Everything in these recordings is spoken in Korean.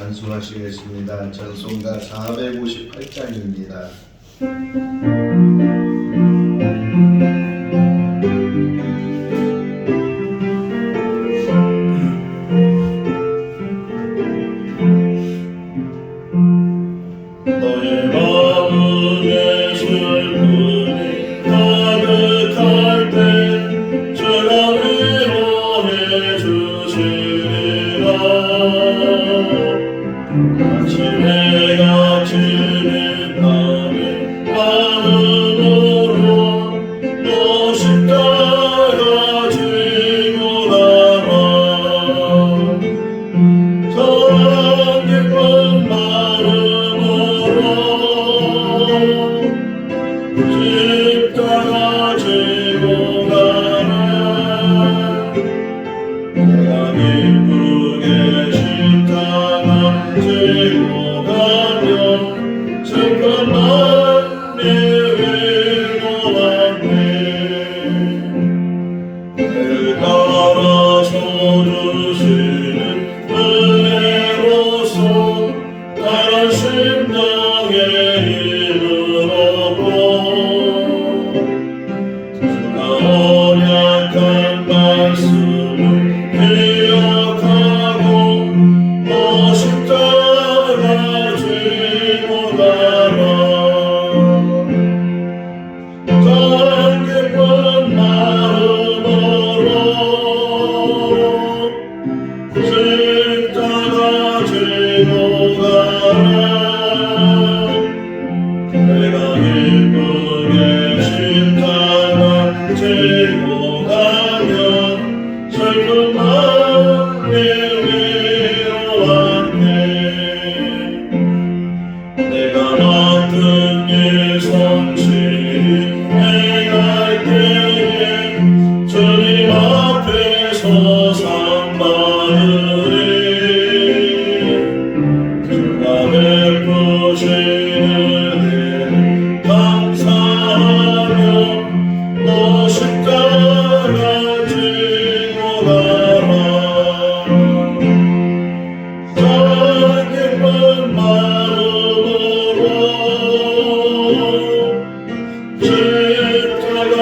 찬송하시겠습니다. 찬송가 458장입니다. 너의 마음에 슬픔이 가득할 때 주가 위로해 주시리라. 아침에 같은 밤에 마음으로 너 십자가 지고 가라. 더 기쁜 마음으로 십자가 지고 가라. 내가 기쁘게 십자가 지고 가면 슬픈 마음이 위로받네. 늘 따라서 주시는 은혜로서 나란 심령에 힘을 얻고 주가 언약한 말씀을 기억하고 너 십자가 지고 가라. 더 기쁜 마음으로 십자가 지고 가라. 내가 기쁘게 십자가 지고 가면 슬픈 마음이 위로받네. 내가 맡은 일 성실히 행할 때에 주님 앞에서 상 받으리. 주가 베푸시는 은혜를 감사하며 너 십자가 지고 가라. 더 기쁜 마음으로 십자가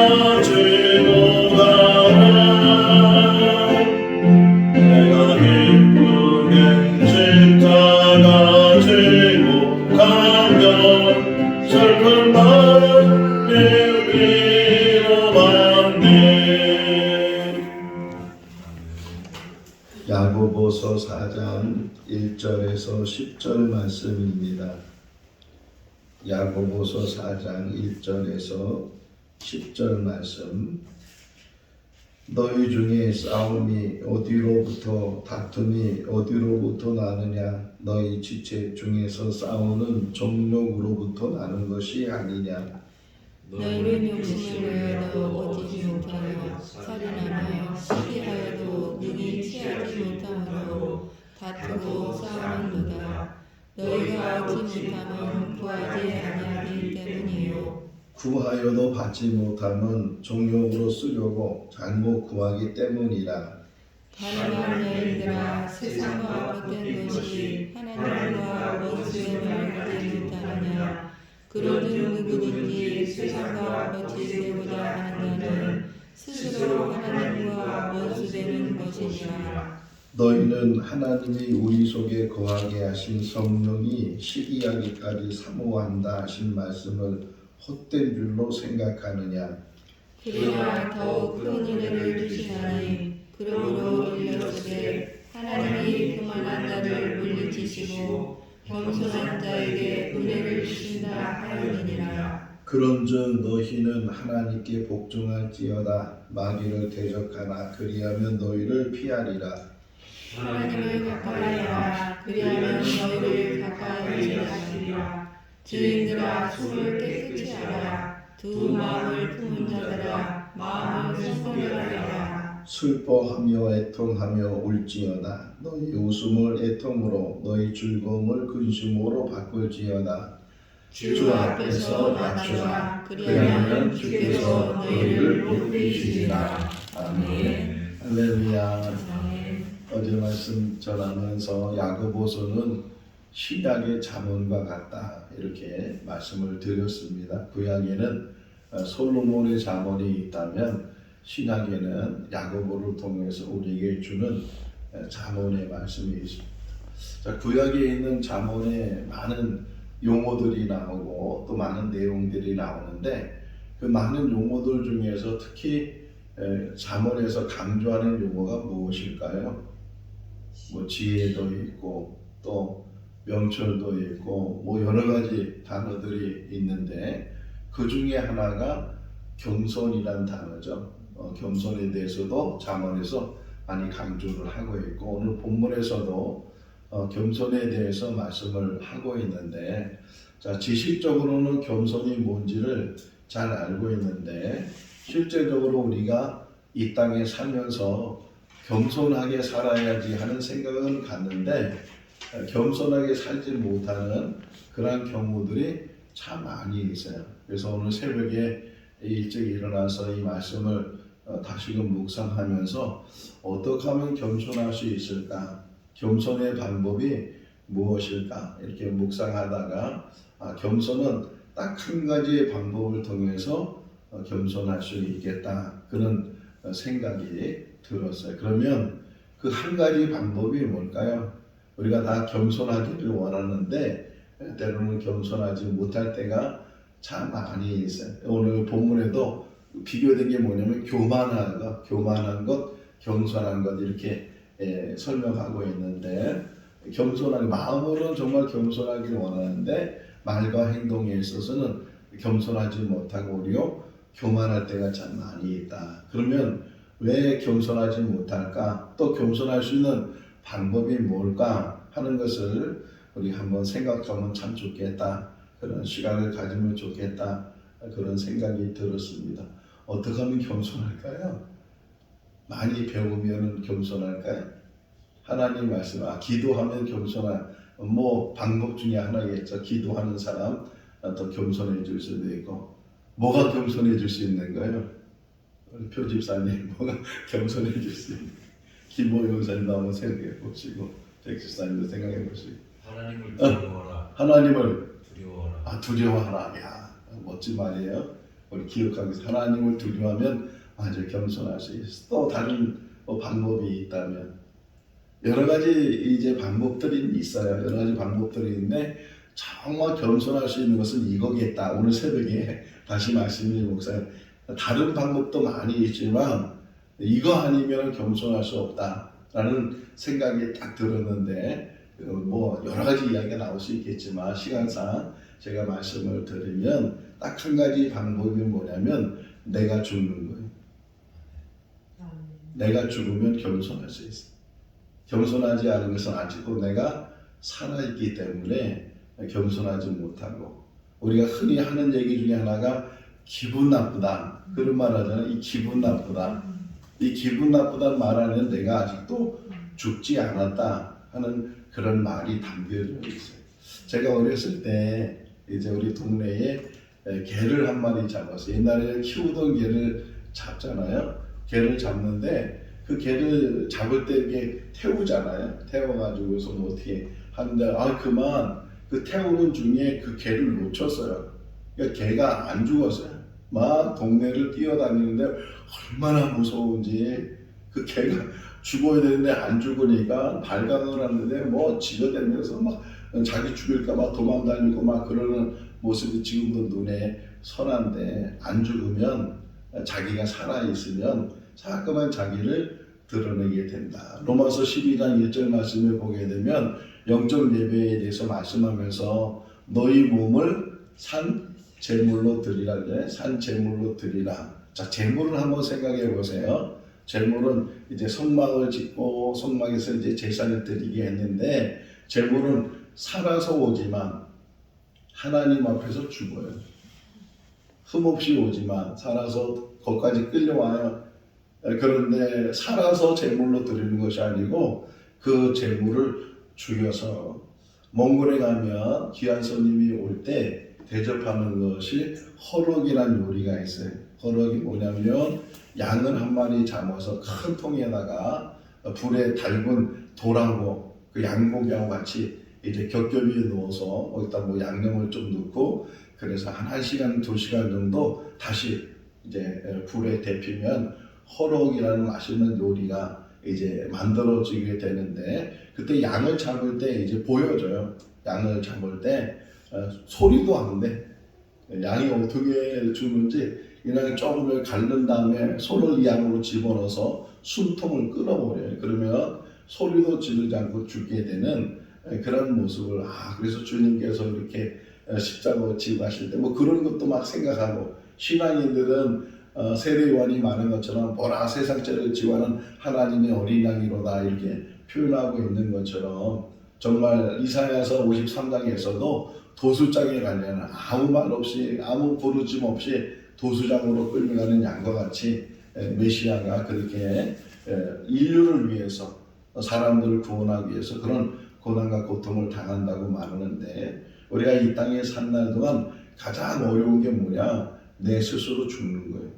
지고 가라. 내가 기쁘게 십자가 지고 가면 슬픈 마음이 위로받네. 야고보서 4장 1절에서 10절 말씀입니다. 야고보서 4장 1절에서 10절 말씀. 너희 중에 싸움이 어디로부터 다툼이 어디로부터 나느냐? 너희 지체 중에서 싸우는 정욕으로부터 나는 것이 아니냐? 너희는 욕심을 내어도 얻지 못하여 살인하며 시기하여도 능히 취하지 못하므로 다투고 싸우는도다. 너희가 얻지 못하면 구하지 아니하기 때문이요. 구하여도 받지 못하면 정욕으로 쓰려고 잘못 구하기 때문이라. 가늠한 여인들아, 세상과 헛된 것이 하나님과 원수됨을 알지 못하느냐? 그러든 누구든지 세상과 같이 되고자 하는 자는 스스로 하나님과 원수되는 것이니라. 너희는 하나님이 우리 속에 거하게 하신 성령이 시기하기까지 사모한다 하신 말씀을 헛된 줄로 생각하느냐? 그러나 더욱 큰 은혜를 주시나니 그러므로 일렀으되 하나님이 교만한 자를 물리치시고 겸손한 자에게 은혜를 주신다 하였느니라. 그런즉 너희는 하나님께 복종할지어다. 마귀를 대적하나 그리하면 너희를 피하리라. 하나님을 가까이하라. 그리하면 너희를 가까이 하시리라. 죄인들아, 숨을 깨끗이 하라. 두 마음을 품은 자들아, 마음을 성결하라. 슬퍼하며 애통하며 울지어다. 너희 웃음을 애통으로 너희 즐거움을 근심으로 바꿀지어다. 주 앞에서 낮추라. 그리하면 주께서 너희를 높이시리라. 아멘. 할렐루야. 아멘. 어제 말씀 전하면서 야고보서는 신약의 잠언과 같다 이렇게 말씀을 드렸습니다. 구약에는 솔로몬의 잠언이 있다면 신약에는 야고보를 통해서 우리에게 주는 잠언의 말씀이 있습니다. 자, 구약에 있는 잠언에 많은 용어들이 나오고 또 많은 내용들이 나오는데 그 많은 용어들 중에서 특히 잠언에서 강조하는 용어가 무엇일까요? 뭐 지혜도 있고 또 명철도 있고 뭐 여러 가지 단어들이 있는데 그 중에 하나가 겸손이란 단어죠. 겸손에 대해서도 잠언에서 많이 강조를 하고 있고 오늘 본문에서도 겸손에 대해서 말씀을 하고 있는데 자, 지식적으로는 겸손이 뭔지를 잘 알고 있는데 실제적으로 우리가 이 땅에 살면서 겸손하게 살아야지 하는 생각은 갖는데 겸손하게 살지 못하는 그런 경우들이 참 많이 있어요. 그래서 오늘 새벽에 일찍 일어나서 이 말씀을 다시금 묵상하면서 어떻게 하면 겸손할 수 있을까? 겸손의 방법이 무엇일까? 이렇게 묵상하다가 겸손은 딱 한 가지의 방법을 통해서 겸손할 수 있겠다 그런 생각이 들었어요. 그러면 그 한 가지 방법이 뭘까요? 우리가 다 겸손하기를 원하는데 때로는 겸손하지 못할 때가 참 많이 있어요. 오늘 본문에도 비교된 게 뭐냐면 교만한 것, 겸손한 것 이렇게 설명하고 있는데 겸손한 마음으로는 정말 겸손하기를 원하는데 말과 행동에 있어서는 겸손하지 못하고 오히려 교만할 때가 참 많이 있다. 그러면 왜 겸손하지 못할까? 또 겸손할 수 있는 방법이 뭘까 하는 것을 우리 한번 생각하면 참 좋겠다. 그런 시간을 가지면 좋겠다. 그런 생각이 들었습니다. 어떻게 하면 겸손할까요? 많이 배우면 겸손할까요? 하나님 말씀, 기도하면 겸손할 뭐 방법 중에 하나겠죠. 기도하는 사람 더 겸손해질 수도 있고 뭐가 겸손해질 수 있는 거예요? 우리 표집사님 뭐가 겸손해질 수 있는 김모 용사님도 한번 생각해 보시고 백집사님도 생각해 보시고 하나님을 두려워하라. 하나님을 두려워하라. 두려워하라. 야, 멋진 말이에요. 우리 기억하기 위해서 하나님을 두려워하면 아주 겸손할 수 있어. 또 다른 방법이 있다면 여러 가지 이제 방법들이 있어요. 여러 가지 방법들이 있는데 정말 겸손할 수 있는 것은 이거겠다. 오늘 새벽에 다시 말씀드린 목사님 다른 방법도 많이 있지만 이거 아니면 겸손할 수 없다라는 생각이 딱 들었는데 뭐 여러 가지 이야기가 나올 수 있겠지만 시간상 제가 말씀을 드리면 딱 한 가지 방법이 뭐냐면 내가 죽는 거예요. 내가 죽으면 겸손할 수 있어. 겸손하지 않은 것은 아직도 내가 살아있기 때문에 겸손하지 못하고 우리가 흔히 하는 얘기 중에 하나가 기분 나쁘다 그런 말 하잖아요. 이 기분 나쁘다. 이 기분 나쁘다는 말 안에는 내가 아직도 죽지 않았다 하는 그런 말이 담겨져 있어요. 제가 어렸을 때 이제 우리 동네에 개를 한 마리 잡았어요. 옛날에 키우던 개를 잡잖아요. 개를 잡는데 그 개를 잡을 때 이게 태우잖아요. 태워가지고서 뭐 어떻게 하는데 그만 그 태우는 중에 그 개를 놓쳤어요. 그러니까 개가 안 죽었어요. 막 동네를 뛰어다니는데 얼마나 무서운지 그 개가 죽어야 되는데 안 죽으니까 발광을 하는데 뭐 지저대면서 막 자기 죽일까 막 도망다니고 막 그러는 모습이 지금도 눈에 선한데 안 죽으면 자기가 살아있으면 자꾸만 자기를 드러내게 된다. 로마서 12장 1절 말씀을 보게 되면 영적 예배에 대해서 말씀하면서 너희 몸을 산 제물로 드리라 그래. 산 제물로 드리라. 자, 제물을 한번 생각해 보세요. 제물은 이제 성막을 짓고 성막에서 이제 제사를 드리게 했는데 제물은 살아서 오지만 하나님 앞에서 죽어요. 흠없이 오지만 살아서 거기까지 끌려와요. 그런데 살아서 제물로 드리는 것이 아니고 그 제물을 죽여서 몽골에 가면 귀한 손님이 올 때 대접하는 것이 허럭이라는 요리가 있어요. 허럭이 뭐냐면 양을 한 마리 잡아서 큰 통에다가 불에 달군 돌하고 그 양고기하고 같이 이제 겹겹이 넣어서 거기다 뭐 양념을 좀 넣고 그래서 한 1시간, 2시간 정도 다시 이제 불에 데피면 허럭이라는 맛있는 요리가 이제 만들어지게 되는데 그때 양을 잡을 때 이제 보여줘요. 양을 잡을 때 소리도 안 돼. 양이 어떻게 죽는지 그냥 조금을 갈른 다음에 손을 이 양으로 집어넣어서 숨통을 끌어버려요. 그러면 소리도 지르지 않고 죽게 되는 그런 모습을 그래서 주님께서 이렇게 십자가 지고 하실 때 뭐 그런 것도 막 생각하고 신앙인들은 세례요한이 말한 것처럼 보라 세상죄를 지고하는 하나님의 어린 양이로다 이렇게 표현하고 있는 것처럼 정말 이사야서 53장에서도 도수장에 가면 아무 말 없이 아무 부르짐 없이 도수장으로 끌려가는 양과 같이 메시아가 그렇게 인류를 위해서 사람들을 구원하기 위해서 그런 고난과 고통을 당한다고 말하는데 우리가 이 땅에 산 날 동안 가장 어려운 게 뭐냐? 내 스스로 죽는 거예요.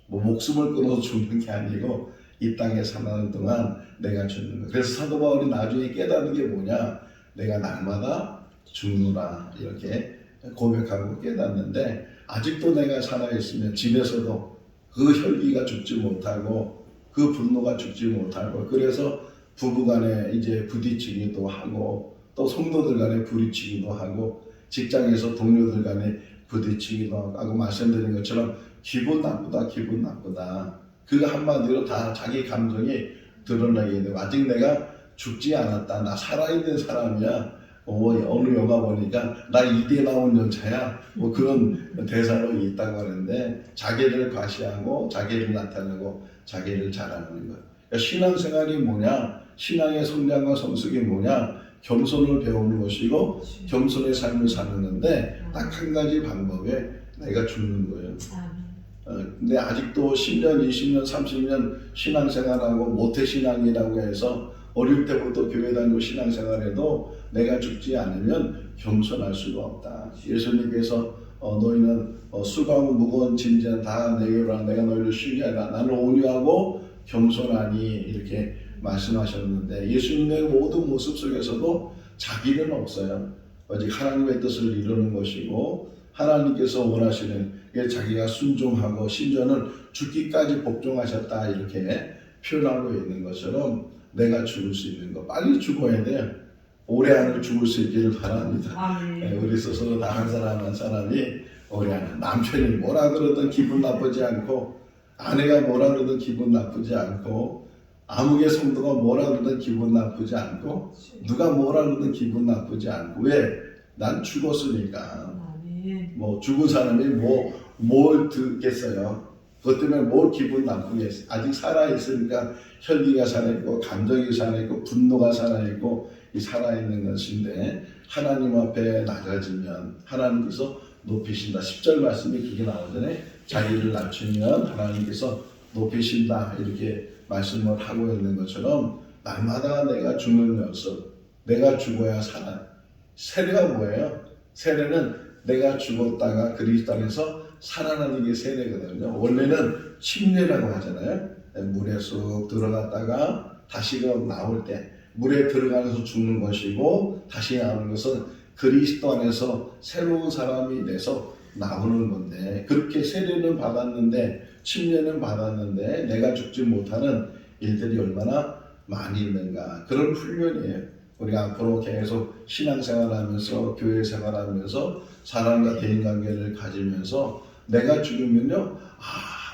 뭐 목숨을 끊어서 죽는 게 아니고 이 땅에 사는 동안 내가 죽는 거예요. 그래서 사도 바울이 나중에 깨닫는 게 뭐냐? 내가 날마다 죽노라 이렇게 고백하고 깨닫는데 아직도 내가 살아있으면 집에서도 그 혈기가 죽지 못하고 그 분노가 죽지 못하고 그래서 부부간에 이제 부딪히기도 하고 또 성도들 간에 부딪히기도 하고 직장에서 동료들 간에 부딪히기도 하고 말씀드린 것처럼 기분 나쁘다 기분 나쁘다 그 한마디로 다 자기 감정이 드러나게 되고 아직 내가 죽지 않았다 나 살아있는 사람이야 어느 영화 보니까 나 이대 나온 여자야 뭐 그런 대사로 있다고 하는데 자기를 과시하고 자기를 나타내고 자기를 자랑하는 거예요. 그러니까 신앙생활이 뭐냐 신앙의 성장과 성숙이 뭐냐 겸손을 배우는 것이고 겸손의 삶을 사는 건데 딱 한 가지 방법에 내가 죽는 거예요. 근데 아직도 10년, 20년, 30년 신앙생활하고 모태신앙이라고 해서 어릴 때부터 교회 다니고 신앙생활해도 내가 죽지 않으면 겸손할 수가 없다. 예수님께서 너희는 수고하고 무거운 짐진 다 내게로 와 내가 너희를 쉬게 하라. 나는 온유하고 겸손하니 이렇게 말씀하셨는데 예수님의 모든 모습 속에서도 자기는 없어요. 오직 하나님의 뜻을 이루는 것이고 하나님께서 원하시는 게 자기가 순종하고 심지어는 죽기까지 복종하셨다 이렇게 표현하고 있는 것처럼 내가 죽을 수 있는 거 빨리 죽어야 돼요. 올해 안에 죽을 수 있기를 바랍니다. 우리 스스로 다 한 사람 한 사람이 올해 안에 남편이 뭐라 그러든 기분 나쁘지 않고 아내가 뭐라 그러든 기분 나쁘지 않고 아무개 성도가 뭐라 그러든 기분 나쁘지 않고 누가 뭐라 그러든 기분 나쁘지 않고 왜? 난 죽었으니까 뭐 죽은 사람이 뭘 듣겠어요. 그것 때문에 뭘 기분 나쁘겠어요. 아직 살아있으니까 혈기가 살아있고 감정이 살아있고 분노가 살아있고 이 살아있는 것인데 하나님 앞에 낮아지면 하나님께서 높이신다. 10절 말씀이 그게 나오잖아요. 자기를 낮추면 하나님께서 높이신다 이렇게 말씀을 하고 있는 것처럼 날마다 내가 죽는 모습 내가 죽어야 살아. 세례가 뭐예요? 세례는 내가 죽었다가 그리스도 안에서 살아나는 게 세례거든요. 원래는 침례라고 하잖아요. 물에 쑥 들어갔다가 다시가 나올 때 물에 들어가서 죽는 것이고 다시 나오는 것은 그리스도 안에서 새로운 사람이 돼서 나오는 건데 그렇게 세례는 받았는데 침례는 받았는데 내가 죽지 못하는 일들이 얼마나 많이 있는가 그런 훈련이에요. 우리가 앞으로 계속 신앙생활하면서 교회 생활하면서 사람과 대인관계를 가지면서 내가 죽으면요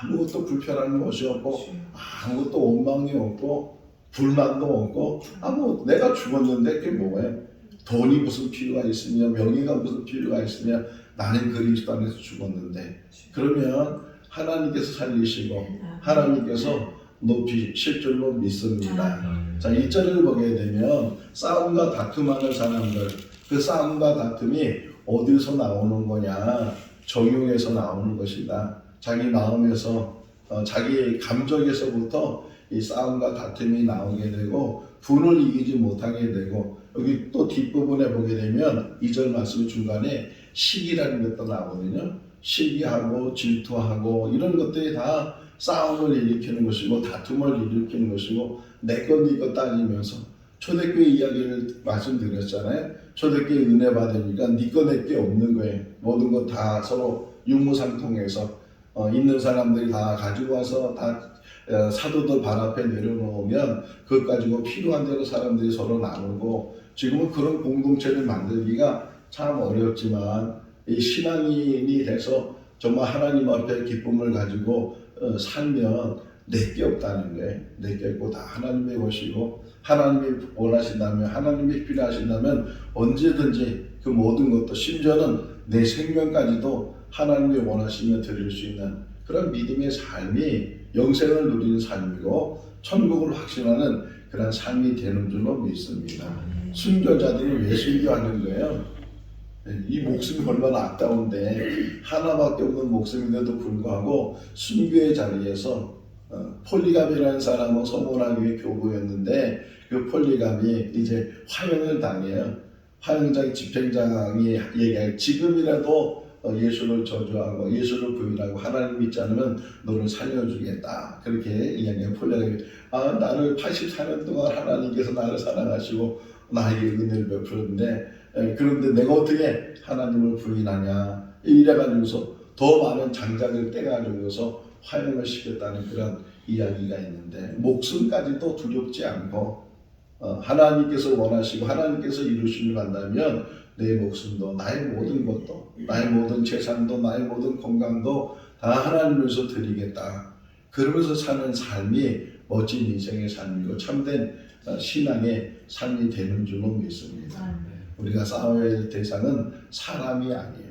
아무것도 불편한 것이 없고 아무것도 원망이 없고 불만도 없고 내가 죽었는데 그게 뭐예요? 돈이 무슨 필요가 있으며 명예가 무슨 필요가 있으며 나는 그리스도 안에서 죽었는데 그러면 하나님께서 살리시고 하나님께서 높이실 줄로 믿습니다. 자, 1절을 보게 되면 싸움과 다툼하는 사람들 그 싸움과 다툼이 어디서 나오는 거냐 정욕에서 나오는 것이다. 자기 마음에서 자기 감정에서부터 이 싸움과 다툼이 나오게 되고 분을 이기지 못하게 되고 여기 또 뒷부분에 보게 되면 2절 말씀 중간에 시기라는 것도 나오거든요. 시기하고 질투하고 이런 것들이 다 싸움을 일으키는 것이고 다툼을 일으키는 것이고 내 것 네 것 따지면서 초대교회 이야기를 말씀드렸잖아요. 초대교회 은혜 받으니까 네 거 내 게 없는 거예요. 모든 것 다 서로 유무상통해서 있는 사람들이 다 가지고 와서 다 사도들 발 앞에 내려놓으면 그것 가지고 필요한 대로 사람들이 서로 나누고, 지금은 그런 공동체를 만들기가 참 어렵지만 이 신앙인이 돼서 정말 하나님 앞에 기쁨을 가지고 살면 내게 없다는 거예요. 내게 없고 다 하나님의 것이고, 하나님이 원하신다면, 하나님이 필요하신다면 언제든지 그 모든 것도, 심지어는 내 생명까지도 하나님이 원하시면 드릴 수 있는 그런 믿음의 삶이 영생을 누리는 삶이고 천국을 확신하는 그런 삶이 되는 줄로 믿습니다. 순교자들은 왜 순교하는 거예요? 이 목숨이 얼마나 아까운데, 하나밖에 없는 목숨인데도 불구하고 순교의 자리에서 폴리감이라는 사람은 성혼하기 위해 교부였는데 그 폴리감이 이제 화형을 당해요. 화형장 집행장이 얘기할 지금이라도 예수를 저주하고 예수를 부인하고 하나님 믿지 않으면 너를 살려주겠다, 그렇게 이야기해요. 폴리감이 나를 84년 동안 하나님께서 나를 사랑하시고 나에게 은혜를 베풀었는데 그런데 내가 어떻게 하나님을 부인하냐, 이래가지고서 더 많은 장작을 떼가지고서 화형을 시켰다는 그런 이야기가 있는데, 목숨까지도 두렵지 않고 하나님께서 원하시고 하나님께서 이루시길 간다면 내 목숨도, 나의 모든 것도, 나의 모든 재산도, 나의 모든 건강도 다 하나님 위해서 드리겠다, 그러면서 사는 삶이 멋진 인생의 삶이고 참된 신앙의 삶이 되는 줄로 믿습니다. 우리가 싸워야 할 대상은 사람이 아니에요.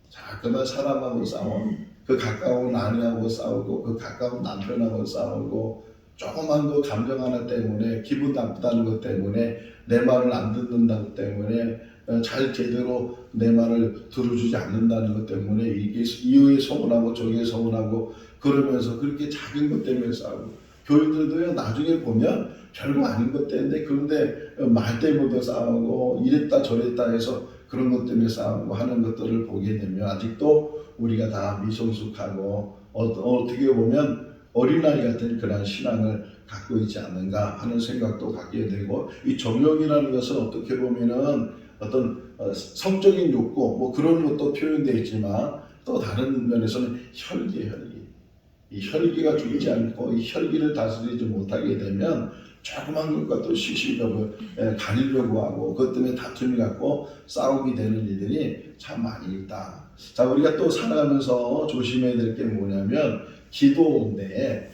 자꾸만 사람하고 싸워, 그 가까운 아내하고 싸우고, 그 가까운 남편하고 싸우고, 조그만 그 감정 하나 때문에, 기분 나쁘다는 것 때문에, 내 말을 안 듣는다는 것 때문에, 잘 제대로 내 말을 들어주지 않는다는 것 때문에 이게 이에 서운하고 저기에 서운하고, 그러면서 그렇게 작은 것 때문에 싸우고, 교인들도요 나중에 보면 별거 아닌 것 때문에, 그런데 말 때문에도 싸우고 이랬다 저랬다 해서 그런 것 때문에 싸우고 하는 것들을 보게 되면 아직도 우리가 다 미성숙하고 어떻게 보면 어린아이 같은 그런 신앙을 갖고 있지 않는가 하는 생각도 갖게 되고, 이 정욕이라는 것은 어떻게 보면은 어떤 성적인 욕구 뭐 그런 것도 표현되어 있지만, 또 다른 면에서는 혈기, 이 혈기가 죽지 않고 이 혈기를 다스리지 못하게 되면 조그만 것과 또 시시벽을 가리려고 하고 그것 때문에 다툼이 갖고 싸움이 되는 일들이 참 많이 있다. 자, 우리가 또 살아가면서 조심해야 될 게 뭐냐면 기도인데,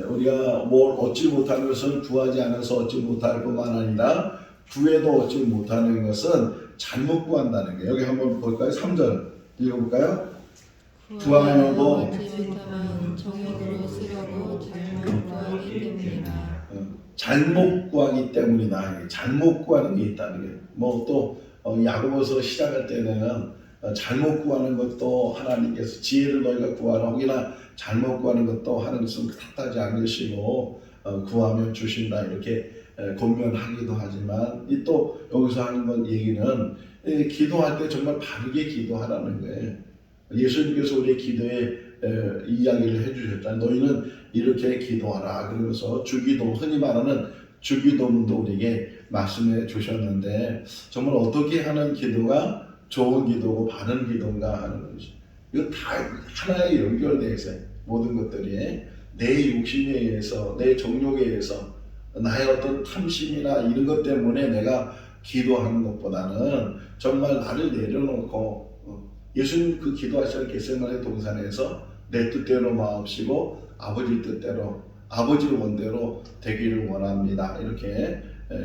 우리가 뭘 얻지 못하는 것은 구하지 않아서 얻지 못할 뿐만 아니라 구해도 얻지 못하는 것은 잘못 구한다는 거예요. 여기 한번 볼까요? 3절 읽어볼까요? 구하여도 정욕으로 쓰려고 잘못 구하기 때문이라. 잘못 구하기 때문이다. 잘못 구하는 게 있다는 게, 뭐 또 야고보서 시작할 때는 잘못 구하는 것도 하나님께서 지혜를 너희가 구하라, 혹이나 잘못 구하는 것도 하나님께서 탓하지 않으시고 구하면 주신다, 이렇게 권면하기도 하지만, 이 또 여기서 하는 건 얘기는 기도할 때 정말 바르게 기도하라는 거예요. 예수님께서 우리의 기도에 이야기를 해주셨잖아요. 너희는 이렇게 기도하라, 그러면서 주기도, 흔히 말하는 주기도문도 우리에게 말씀해 주셨는데, 정말 어떻게 하는 기도가 좋은 기도고 바른 기도인가 하는 것이, 이거 다 하나에 연결되어 있어요. 모든 것들이 내 욕심에 의해서, 내 정욕에 의해서, 나의 어떤 탐심이나 이런 것 때문에 내가 기도하는 것보다는 정말 나를 내려놓고, 예수님 그 기도하시는 겟세마네 동산에서 내 뜻대로 마옵시고 아버지 뜻대로, 아버지 원대로 되기를 원합니다, 이렇게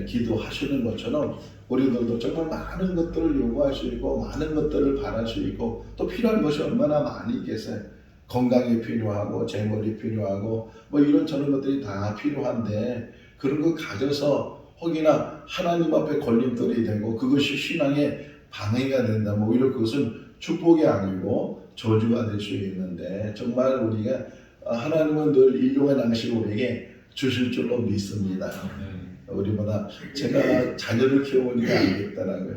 기도하시는 것처럼 우리들도 정말 많은 것들을 요구할 수 있고 많은 것들을 바랄 수 있고, 또 필요한 것이 얼마나 많이 있겠어요. 건강이 필요하고 재물이 필요하고 뭐 이런 저런 것들이 다 필요한데, 그런 거 가져서 혹이나 하나님 앞에 걸림돌이 되고 그것이 신앙의 방해가 된다, 뭐 오히려 그것은 축복이 아니고 저주가 될 수 있는데, 정말 우리가 하나님은 늘 일용할 양식을 우리에게 주실 줄로 믿습니다. 우리보다 제가 자녀를 키워보니까 알겠더라고요.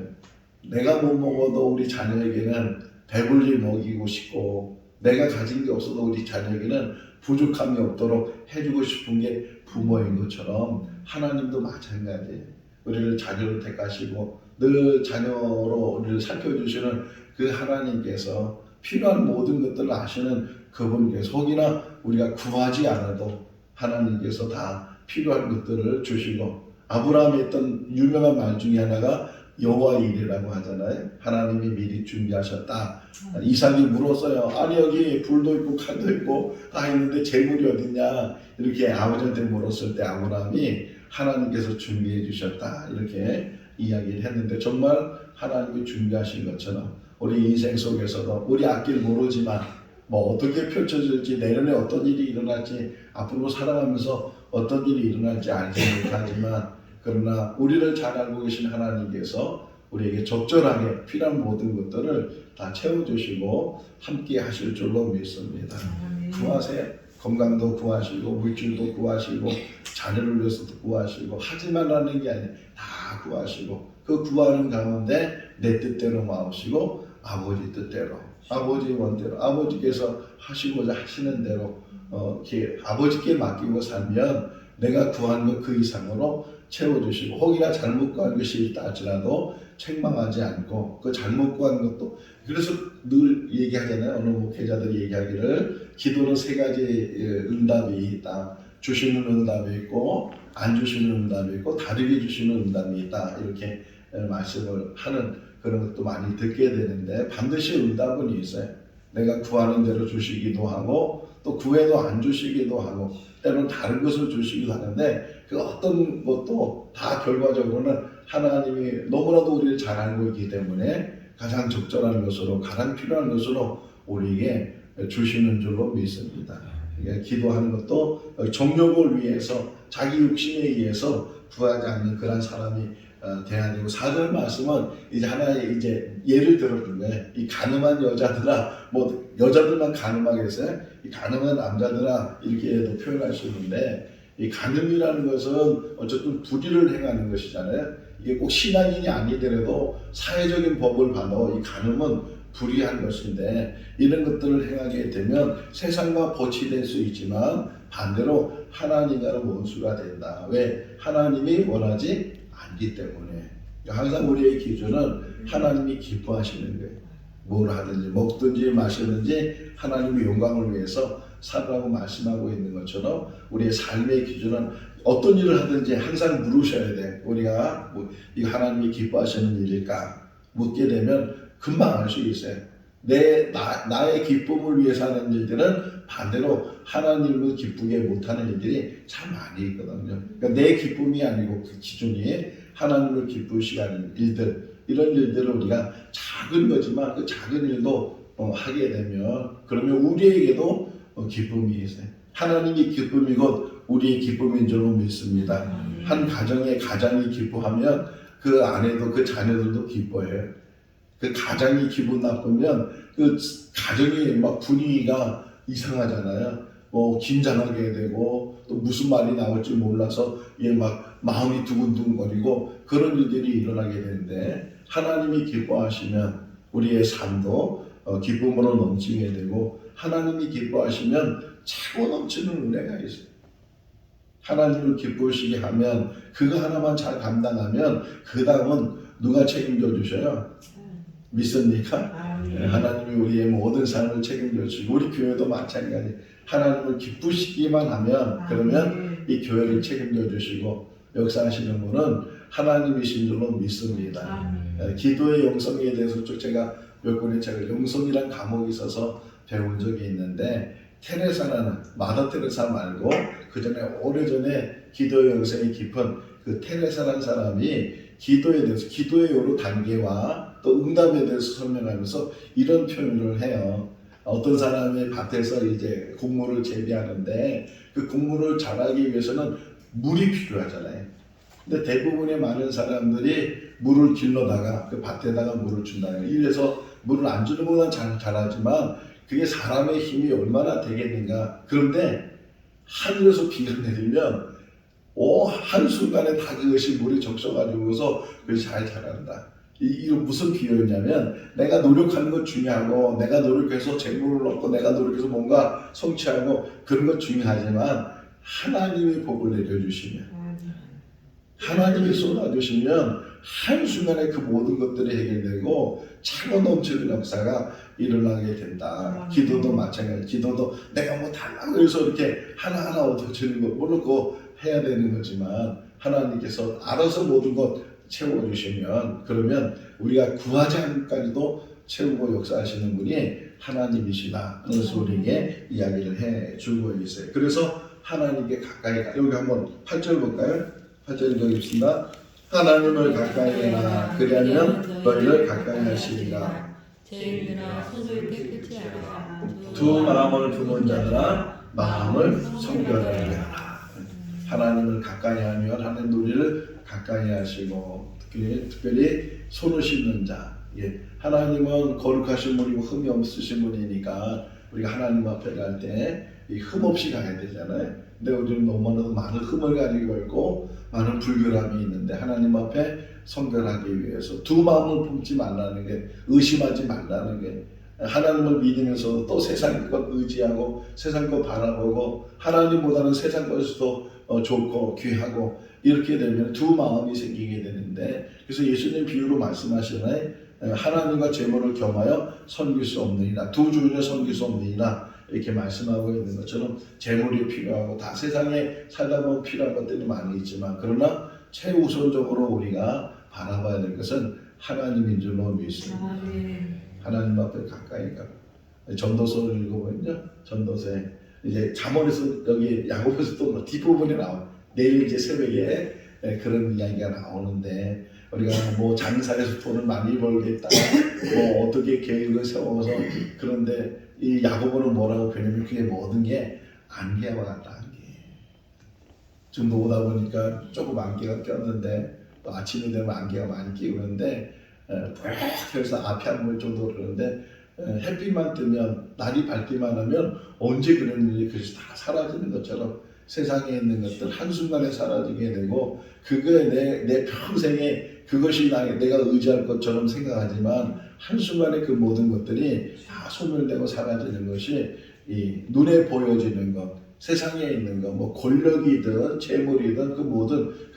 내가 못 먹어도 우리 자녀에게는 배불리 먹이고 싶고, 내가 가진 게 없어도 우리 자녀에게는 부족함이 없도록 해주고 싶은 게 부모인 것처럼 하나님도 마찬가지예요. 우리를 자녀로 택하시고 늘 자녀로 우리를 살펴주시는 그 하나님께서 필요한 모든 것들을 아시는 그분께서 혹이나 우리가 구하지 않아도 하나님께서 다 필요한 것들을 주시고 아브라함이 했던 유명한 말 중에 하나가 여호와 일이라고 하잖아요. 하나님이 미리 준비하셨다. 이삭이 물었어요. 아니 여기 불도 있고 칼도 있고 다 있는데 재물이 어딨냐 이렇게 아버지한테 물었을 때 아브라함이 하나님께서 준비해 주셨다 이렇게 이야기를 했는데 정말 하나님이 준비하신 것처럼 우리 인생 속에서도 우리 앞길 모르지만 뭐 어떻게 펼쳐질지 내년에 어떤 일이 일어날지 앞으로 살아가면서 어떤 일이 일어날지 알지 못하지만 그러나 우리를 잘 알고 계신 하나님께서 우리에게 적절하게 필요한 모든 것들을 다 채워주시고 함께 하실 줄로 믿습니다. 구하세요. 건강도 구하시고 물질도 구하시고 자녀를 위해서도 구하시고 하지만 하는 게 아니라 다 구하시고 그 구하는 가운데 내 뜻대로 마시고 아버지 뜻대로 아버지 원대로 아버지께서 하시고자 하시는 대로 이렇게 아버지께 맡기고 살면 내가 구한 것 그 이상으로 채워주시고 혹이나 잘못 구한 것이 있다 할지라도 책망하지 않고 그 잘못 구한 것도 그래서 늘 얘기하잖아요. 어느 목회자들이 얘기하기를 기도는 세 가지 응답이 있다. 주시는 응답이 있고 안 주시는 응답이 있고 다르게 주시는 응답이 있다. 이렇게 말씀을 하는 그런 것도 많이 듣게 되는데 반드시 응답은 있어요. 내가 구하는 대로 주시기도 하고 또 구해도 안 주시기도 하고 때로는 다른 것을 주시기도 하는데 그 어떤 것도 다 결과적으로는 하나님이 너무나도 우리를 잘 알고 있기 때문에 가장 적절한 것으로 가장 필요한 것으로 우리에게 주시는 줄로 믿습니다. 그러니까 기도하는 것도 정욕을 위해서 자기 욕심에 의해서 구하지 않는 그런 사람이 돼야 되고 4절 말씀은 이제 하나의 이제 예를 들어준 거예요. 이 가늠한 여자들아 뭐 여자들만 가늠하겠어요? 이 가늠한 남자들아 이렇게도 표현할 수 있는데 이 가늠이라는 것은 어쨌든 불의를 행하는 것이잖아요. 이게 꼭 신앙인이 아니더라도 사회적인 법을 받아 이 가늠은 불의한 것인데 이런 것들을 행하게 되면 세상과 보치될 수 있지만 반대로 하나님과는 원수가 된다. 왜? 하나님이 원하지 않기 때문에. 항상 우리의 기준은 하나님이 기뻐하시는 거예요. 뭘 하든지 먹든지 마시든지 하나님의 영광을 위해서 살라고 말씀하고 있는 것처럼 우리의 삶의 기준은 어떤 일을 하든지 항상 물으셔야 돼. 우리가 뭐 이거 하나님이 기뻐하시는 일일까? 묻게 되면 금방 알 수 있어요. 나의 기쁨을 위해서 하는 일들은 반대로 하나님을 기쁘게 못하는 일들이 참 많이 있거든요. 그러니까 내 기쁨이 아니고 그 기준이 하나님을 기쁘시게 하는 일들 이런 일들을 우리가 작은 거지만 그 작은 일도 하게 되면 그러면 우리에게도 기쁨이 있어요. 하나님의 기쁨이 곧 우리의 기쁨인 줄로 믿습니다. 한 가정의 가장이 기뻐하면 그 아내도 그 자녀들도 기뻐해요. 그 가장이 기분 나쁘면 그 가정이 막 분위기가 이상하잖아요. 긴장하게 되고 또 무슨 말이 나올지 몰라서 얘 막 마음이 두근두근거리고 그런 일들이 일어나게 되는데 하나님이 기뻐하시면 우리의 삶도 기쁨으로 넘치게 되고 하나님이 기뻐하시면 차고 넘치는 은혜가 있어요. 하나님을 기쁘시게 하면 그거 하나만 잘 감당하면 그 다음은 누가 책임져 주셔요? 믿습니까? 하나님이 우리의 모든 삶을 책임져 주시고 우리 교회도 마찬가지. 하나님을 기쁘시기만 하면 그러면 이 교회를 책임져 주시고 역사하시는 분은 하나님이신 줄로 믿습니다. 기도의 영성에 대해서 제가 몇 권의 책을 영성이란 과목이 있어서 배운 적이 있는데 테레사라는 마더 테레사 말고 그 전에 오래전에 기도의 영성이 깊은 그 테레사라는 사람이 기도에 대해서 기도의 여러 단계와 또 응답에 대해서 설명하면서 이런 표현을 해요. 어떤 사람이 밭에서 이제 곡물을 재배하는데 그 곡물을 자라기 위해서는 물이 필요하잖아요. 근데 대부분의 많은 사람들이 물을 길러다가 그 밭에다가 물을 준다는 거예요. 이래서 물을 안 주는 것보다 잘 자라지만 그게 사람의 힘이 얼마나 되겠는가. 그런데 하늘에서 비가 내리면 한순간에 다 그것이 물이 적셔가지고서 그것이 잘 자란다. 이건 무슨 비유였냐면 내가 노력하는 것 중요하고 내가 노력해서 재물을 얻고 내가 노력해서 뭔가 성취하고 그런 것 중요하지만 하나님의 복을 내려주시면 하나님이 쏟아주시면 한순간에 그 모든 것들이 해결되고 차고 넘치는 역사가 일어나게 된다. 기도도 마찬가지. 기도도 내가 뭐 달라고 해서 이렇게 하나하나 얻어지는 거 물론 그거 해야 되는 거지만 하나님께서 알아서 모든 것 채워주시면 그러면 우리가 구하지 않을까지도 채우고 역사하시는 분이 하나님이시다. 그래서 우리에게 이야기를 해주고 있어요. 그래서 하나님께 가까이 가. 여기 한번 8절 볼까요? 8절 읽어봅시다. 하나님을 가까이 해라. 그리하면 너희를 가까이 하시리라. 죄인들아 손을 깨끗이 하라. 두 마음을 품은 자들아 마음을 성결하게 하라. 하나님을 가까이 하면 하나님 우리를 가까이 하시고 특별히 손을 씻는 자. 하나님은 거룩하신 분이고 흠이 없으신 분이니까 우리가 하나님 앞에 갈 때 흠 없이 가야 되잖아요. 근데 우리는 너무나도 많은 흠을 가지고 있고 많은 불결함이 있는데 하나님 앞에 성결하기 위해서 두 마음을 품지 말라는 게 의심하지 말라는 게 하나님을 믿으면서 또 세상 것 의지하고 세상 것 바라보고 하나님보다는 세상 것이 더 좋고 귀하고 이렇게 되면 두 마음이 생기게 되는데 그래서 예수님 비유로 말씀하시나요? 하나님과 재물을 겸하여 섬길 수 없느니라. 두 주인을 섬길 수 없느니라. 이렇게 말씀하고 있는 것처럼 재물이 필요하고 다 세상에 살다 보면 필요한 것들이 많이 있지만 그러나 최우선적으로 우리가 바라봐야 될 것은 하나님인 줄로 믿습니다. 하나님 앞에 가까이 가. 전도서를 읽어보면요. 전도서에 이제 잠언에서 여기 야고보에서 또 뒷부분에 나와. 내일 이제 새벽에 그런 이야기가 나오는데 우리가 뭐 장사해서 돈을 많이 벌겠다, 뭐 어떻게 계획을 세워서 그런데 이 야고보는 뭐라고 표현하면 그게 모든 게 안개와 같다. 안개. 지금 오다 보니까 조금 안개가 꼈는데 또 아침이 되면 안개가 많이 끼고 그러는데 그래서 앞이 안 보일 정도로 그러는데 햇빛만 뜨면 날이 밝기만 하면 언제 그런 일이 그것이 다 사라지는 것처럼 세상에 있는 것들 한순간에 사라지게 되고 그거에 내 평생에 그것이 내가 의지할 것처럼 생각하지만 한순간에 그 모든 것들이 다 소멸되고 사라지는 것이 이 눈에 보여지는 것 세상에 있는 것 뭐 권력이든 재물이든 그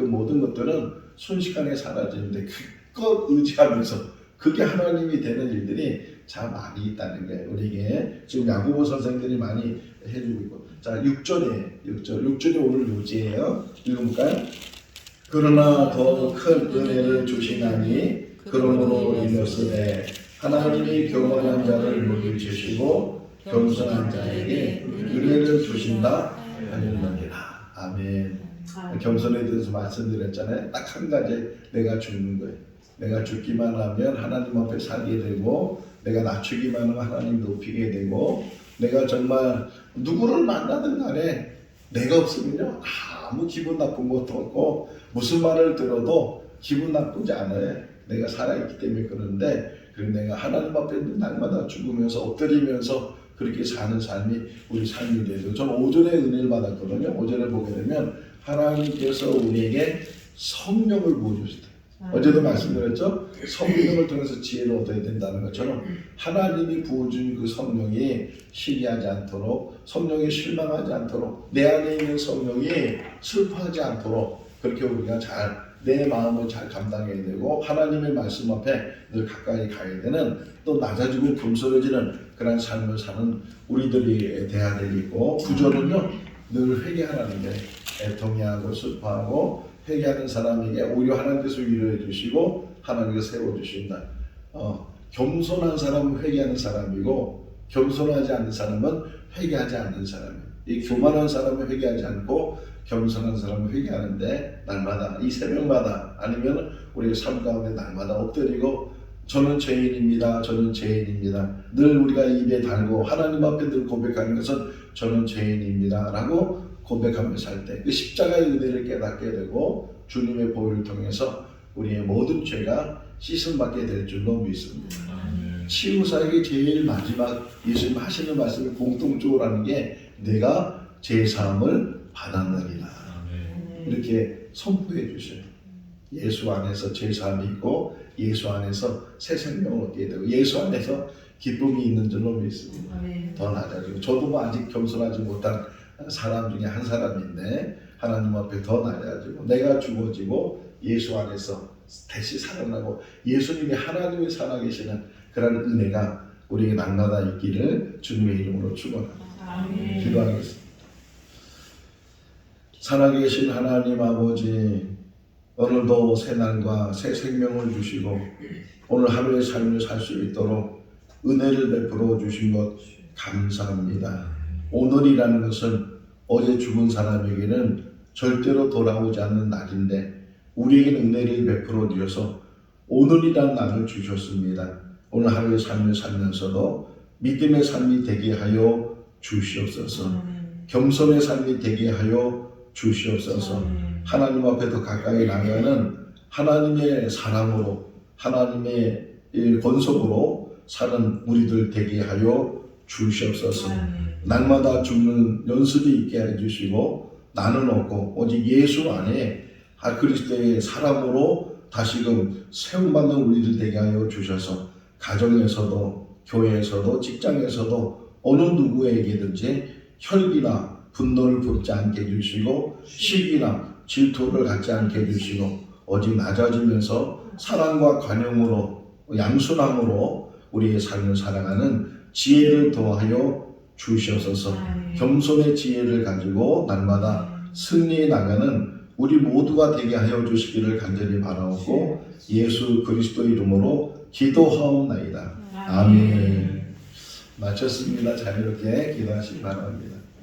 모든 것들은 순식간에 사라지는데 그것 의지하면서 그게 하나님이 되는 일들이 참 많이 있다는 거예요. 우리에게 지금 야고보 선생들이 많이 해주고 있고 자 6절이 오늘 요지예요. 읽어볼까요? 그러나 더 큰 은혜를 주시나니 그러므로 이르시되 하나님이 교만한 자를 물리치시고 겸손한 자에게 은혜를 주신다 하였느니라. 아멘. 겸손에 대해서 말씀드렸잖아요. 딱 한 가지 내가 죽는 거예요. 내가 죽기만 하면 하나님 앞에 살게 되고 내가 낮추기만 하면 하나님 높이게 되고 내가 정말 누구를 만나든 간에 내가 없으면요 아무 기분 나쁜 것도 없고 무슨 말을 들어도 기분 나쁘지 않아요. 내가 살아있기 때문에 그런데 그리고 내가 하나님 앞에 날마다 죽으면서 엎드리면서 그렇게 사는 삶이 우리 삶이 되죠. 저는 5절의 은혜를 받았거든요. 5절에 보게 되면 하나님께서 우리에게 성령을 부어주시다. 어제도 말씀드렸죠. 성령을 통해서 지혜를 얻어야 된다는 것처럼 하나님이 부어준 그 성령이 시기하지 않도록 성령이 실망하지 않도록 내 안에 있는 성령이 슬퍼하지 않도록 그렇게 우리가 내 마음을 잘 감당해야 되고 하나님의 말씀 앞에 늘 가까이 가야 되는 또 낮아지고 겸손해지는 그런 삶을 사는 우리들이 돼야 되고 구조는요 늘 회개하라는 게 애통해하고 슬퍼하고 회개하는 사람에게 오히려 하나님께서 위로해 주시고 하나님께서 세워주신다. 겸손한 사람은 회개하는 사람이고 겸손하지 않는 사람은 회개하지 않는 사람이에요. 이 교만한 사람은 회개하지 않고 겸손한 사람은 회개하는데 날마다 이 새벽마다 아니면 우리의 삶 가운데 날마다 엎드리고 저는 죄인입니다. 저는 죄인입니다. 늘 우리가 입에 달고 하나님 앞에 늘 고백하는 것은 저는 죄인입니다. 라고 고백하면서 살 때 그 십자가의 은혜를 깨닫게 되고 주님의 보혈을 통해서 우리의 모든 죄가 씻음받게 될 줄로 믿습니다. 치유사에게 제일 마지막 예수님 하시는 말씀이 공통적으로 하는 게 내가 제사함을 받았느니라. 이렇게 선포해 주셔요. 예수 안에서 제사함이 있고 예수 안에서 새 생명을 얻게 되고 예수 안에서 기쁨이 있는 줄로 믿습니다. 더 낮아지고 저도 뭐 아직 겸손하지 못한 사람 중에 한 사람인데 하나님 앞에 더 낮아지고 내가 죽어지고 예수 안에서 다시 살아나고 예수님이 하나님이 살아계시는 그런 은혜가 우리에게 날마다 있기를 주님의 이름으로 축원합니다. 아멘. 기도하겠습니다. 살아계신 하나님 아버지, 오늘도 새 날과 새 생명을 주시고 오늘 하루의 삶을 살 수 있도록 은혜를 베풀어 주신 것 감사합니다. 오늘이라는 것은 어제 죽은 사람에게는 절대로 돌아오지 않는 날인데 우리에게는 은혜를 베풀어 주셔서 오늘이라는 날을 주셨습니다. 오늘 하루의 삶을 살면서도 믿음의 삶이 되게 하여 주시옵소서. 겸손의 삶이 되게 하여 주시옵소서. 하나님 앞에 더 가까이 나가는 하나님의 사랑으로 하나님의 권속으로 사는 우리들 되게 하여 주시옵소서. 날마다 죽는 연습이 있게 해주시고 나는 없고 오직 예수 안에 그리스도의 사람으로 다시금 세움받는 우리들 되게 하여 주셔서 가정에서도 교회에서도 직장에서도 어느 누구에게든지 혈기나 분노를 품지 않게 해주시고 시기나 질투를 갖지 않게 해주시고 오직 낮아지면서 사랑과 관용으로 양순함으로 우리의 삶을 살아가는 지혜를 더하여 주시옵소서. 겸손의 지혜를 가지고 날마다 승리해 나가는 우리 모두가 되게 하여 주시기를 간절히 바라옵고 예수 그리스도 이름으로 기도하옵나이다. 아멘. 마쳤습니다. 자유롭게 기도하시기 바랍니다.